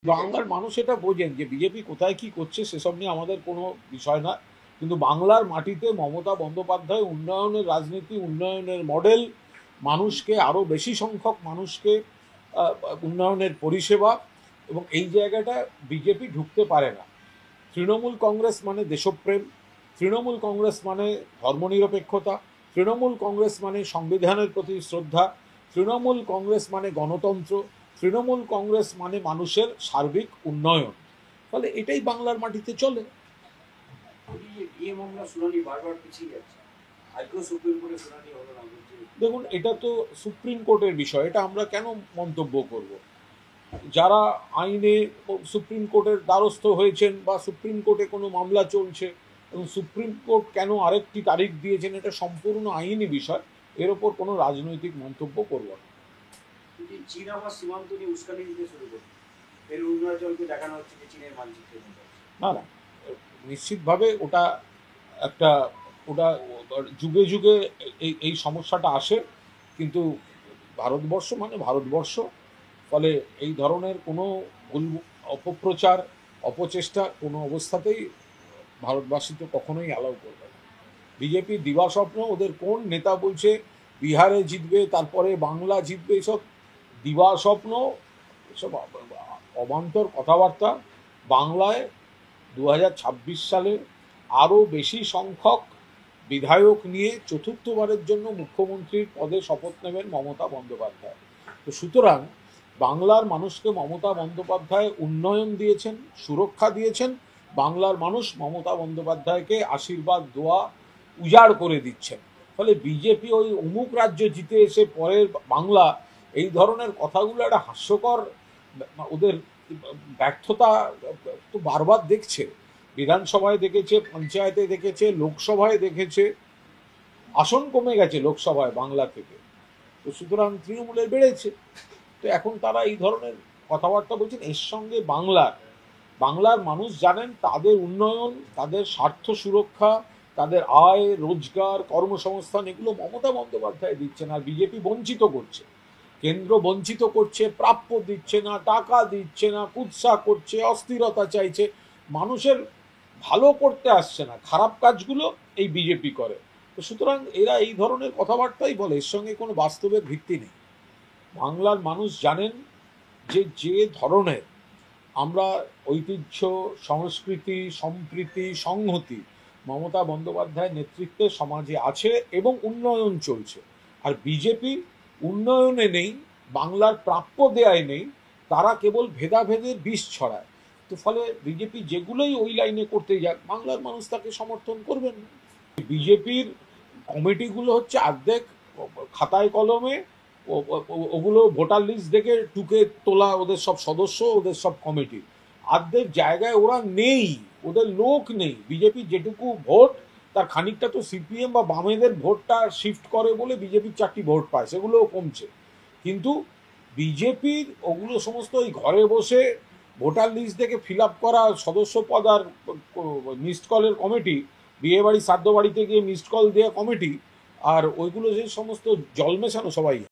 বাংলার মানুষ এটা বোঝেন যে বিজেপি কোথায় কি করছে সেসব নিয়ে আমাদের কোনো বিষয় না, কিন্তু বাংলার মাটিতে মমতা বন্দ্যোপাধ্যায় উন্নয়নের রাজনীতি, উন্নয়নের মডেল, মানুষকে আরও বেশি সংখ্যক মানুষকে উন্নয়নের পরিষেবা, এবং এই জায়গাটা বিজেপি ঢুকতে পারে না। তৃণমূল কংগ্রেস মানে দেশপ্রেম, তৃণমূল কংগ্রেস মানে ধর্মনিরপেক্ষতা, তৃণমূল কংগ্রেস মানে সংবিধানের প্রতি শ্রদ্ধা, তৃণমূল কংগ্রেস মানে গণতন্ত্র, তৃণমূল কংগ্রেস মানে মানুষের সার্বিক উন্নয়ন। ফলে এটাই বাংলার মাটিতে চলে। দেখুন, এটা তো সুপ্রিম কোর্টের বিষয়, এটা আমরা কেন মন্তব্য করব? যারা আইনে সুপ্রিম কোর্টের দ্বারস্থ হয়েছেন বা সুপ্রিম কোর্টে কোনো মামলা চলছে এবং সুপ্রিম কোর্ট কেন আরেকটি তারিখ দিয়েছেন, এটা সম্পূর্ণ আইনি বিষয়, এর ওপর কোনো রাজনৈতিক মন্তব্য করব না। চীন আবার সীমান্ত নিয়ে উস্কানি দিতে শুরু করে, এর অরুণাচলকে দেখানো হচ্ছে যে চীনের মানচিত্রে। না না, নিশ্চিতভাবে ওটা একটা, ওটা যুগে যুগে এই সমস্যাটা আসে, কিন্তু ভারতবর্ষ মানে ভারতবর্ষ, ফলে এই ধরনের কোনো অপপ্রচার, অপচেষ্টা কোনো অবস্থাতেই ভারতবাসী তো কখনোই অ্যালাউ করবে না। বিজেপি দিবাস্বপ্ন, ওদের কোন নেতা বলছে বিহারে জিতবে, তারপরে বাংলা জিতবে, এসব দিবাস্বপ্ন, এসব অবান্তর কথাবার্তা। বাংলায় 2026 সালে আরও বেশি সংখ্যক বিধায়ক নিয়ে চতুর্থবারের জন্য মুখ্যমন্ত্রীর পদে শপথ নেবেন মমতা বন্দ্যোপাধ্যায়। তো সুতরাং বাংলার মানুষকে মমতা বন্দ্যোপাধ্যায় উন্নয়ন দিয়েছেন, সুরক্ষা দিয়েছেন, বাংলার মানুষ মমতা বন্দ্যোপাধ্যায়কে আশীর্বাদ দোয়া উজাড় করে দিচ্ছেন। ফলে বিজেপি ওই অমুক রাজ্য জিতে এসে পরের বাংলা, এই ধরনের কথাগুলো একটা হাস্যকর, ওদের ব্যর্থতা তো বারবার দেখছে, বিধানসভায় দেখেছে, পঞ্চায়েতে দেখেছে, লোকসভায় দেখেছে, আসন কমে গেছে লোকসভায় বাংলা থেকে। তো সুতরাং তৃণমূলের বেড়েছে, তো এখন তারা এই ধরনের কথাবার্তা বলছেন। এর সঙ্গে বাংলার মানুষ জানেন তাদের উন্নয়ন, তাদের স্বার্থ সুরক্ষা, তাদের আয় রোজগার, কর্মসংস্থান, এগুলো মমতা বন্দ্যোপাধ্যায় দিচ্ছেন, আর বিজেপি বঞ্চিত করছে। কেন্দ্র বঞ্চিত করছে, প্রাপ্য দিচ্ছে না, টাকা দিচ্ছে না, কুৎসা করছে, অস্থিরতা চাইছে, মানুষের ভালো করতে আসছে না, খারাপ কাজগুলো এই বিজেপি করে। তো সুতরাং এরা এই ধরনের কথাবার্তাই বলে, এর সঙ্গে কোনো বাস্তবের ভিত্তি নেই। বাংলার মানুষ জানেন যে যে ধরনের আমরা ঐতিহ্য, সংস্কৃতি, সম্প্রীতি, সংহতি মমতা বন্দ্যোপাধ্যায়ের নেতৃত্বে সমাজে আছে এবং উন্নয়ন চলছে, আর বিজেপি উন্নয়নে নেই, বাংলার প্রাপ্য দেয়ায় নেই, তারা কেবল ভেদাভেদের বিষ ছড়ায়। তো ফলে বিজেপি যেগুলোই ওই লাইনে করতে যাক, বাংলার মানুষ তাকে সমর্থন করবেন না। বিজেপির কমিটিগুলো হচ্ছে অর্ধেক খাতায় কলমে, ওগুলো ভোটার লিস্ট দেখে টুকে তোলা, ওদের সব সদস্য, ওদের সব কমিটি, অর্ধেক জায়গায় ওরা নেই, ওদের লোক নেই। বিজেপি যেটুকু ভোট, তার খানিকটা তো সিপিএম বা বামেদের ভোটটা শিফট করে বলে বিজেপির 4টি ভোট পায়, সেগুলোও কমছে। কিন্তু বিজেপির ওগুলো সমস্ত ওই ঘরে বসে ভোটার লিস্ট দেখে ফিল আপ করা সদস্য পদ আর মিসড কলের কমিটি, বিয়ে বাড়ি শ্রাদ্ধ বাড়িতে গিয়ে মিসড কল দেওয়া কমিটি, আর ওইগুলো যে সমস্ত জল মেশানো সবাই।